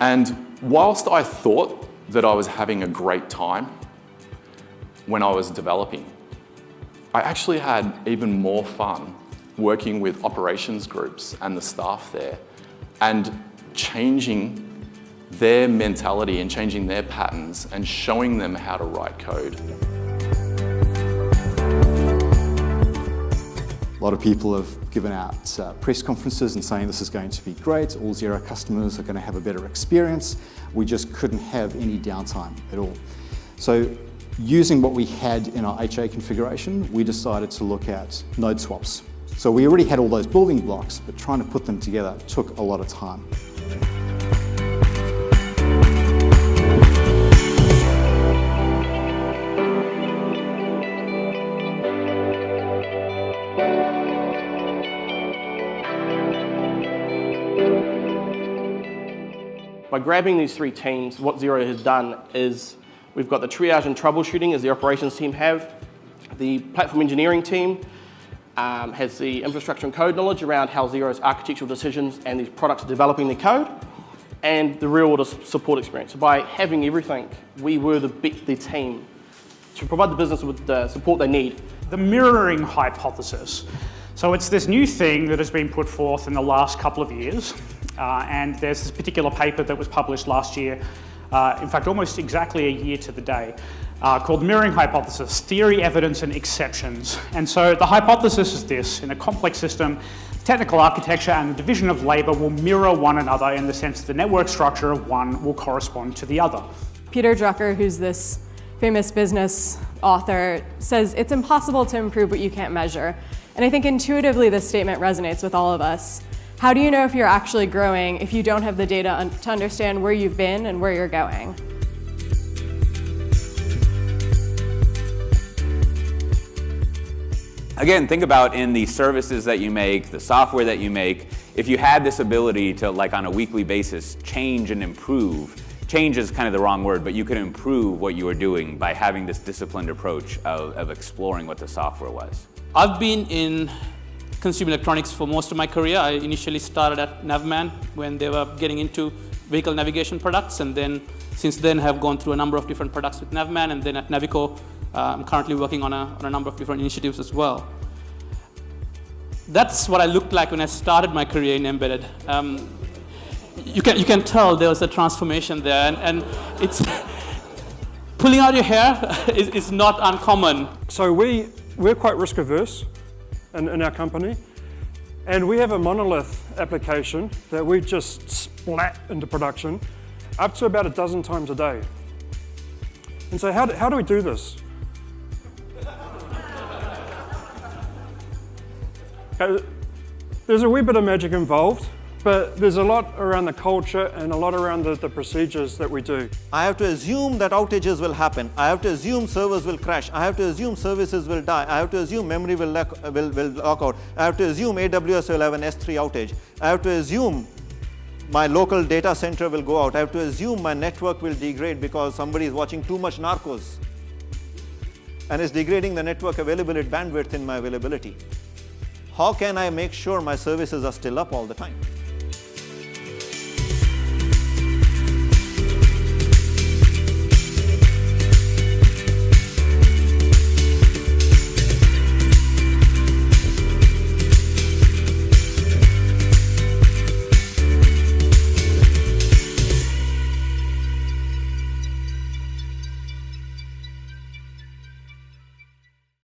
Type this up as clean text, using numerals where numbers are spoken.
And whilst I thought that I was having a great time when I was developing, I actually had even more fun working with operations groups and the staff there and changing their mentality and changing their patterns and showing them how to write code. A lot of people have given out press conferences and saying this is going to be great, all Xero customers are going to have a better experience. We just couldn't have any downtime at all. So using what we had in our HA configuration, we decided to look at node swaps. So we already had all those building blocks, but trying to put them together took a lot of time. By grabbing these three teams, what Xero has done is we've got the triage and troubleshooting as the operations team have. The platform engineering team has the infrastructure and code knowledge around how Xero's architectural decisions and these products are developing the code, and the real-world support experience. So by having everything, we were the team to provide the business with the support they need. The mirroring hypothesis. So it's this new thing that has been put forth in the last couple of years. And there's this particular paper that was published last year, in fact almost exactly a year to the day, called Mirroring Hypothesis, Theory, Evidence and Exceptions. And so the hypothesis is this: in a complex system, technical architecture and the division of labor will mirror one another in the sense that the network structure of one will correspond to the other. Peter Drucker, who's this famous business author, says it's impossible to improve what you can't measure. And I think intuitively this statement resonates with all of us. How do you know if you're actually growing if you don't have the data to understand where you've been and where you're going? Again, think about in the services that you make, the software that you make, if you had this ability to, like on a weekly basis, change and improve. Change is kind of the wrong word, but you could improve what you were doing by having this disciplined approach of exploring what the software was. I've been in consumer electronics for most of my career. I initially started at Navman when they were getting into vehicle navigation products, and then since then have gone through a number of different products with Navman, and then at Navico I'm currently working on a number of different initiatives as well. That's what I looked like when I started my career in embedded. You can tell there was a transformation there, and it's pulling out your hair is not uncommon. So we're quite risk averse in our company, and we have a monolith application that we just splat into production up to about 12 times a day. And so how do we do this? There's a wee bit of magic involved, but there's a lot around the culture and a lot around the procedures that we do. I have to assume that outages will happen. I have to assume servers will crash. I have to assume services will die. I have to assume memory will lock out. I have to assume AWS will have an S3 outage. I have to assume my local data center will go out. I have to assume my network will degrade because somebody is watching too much Narcos and is degrading the network availability, bandwidth in my availability. How can I make sure my services are still up all the time?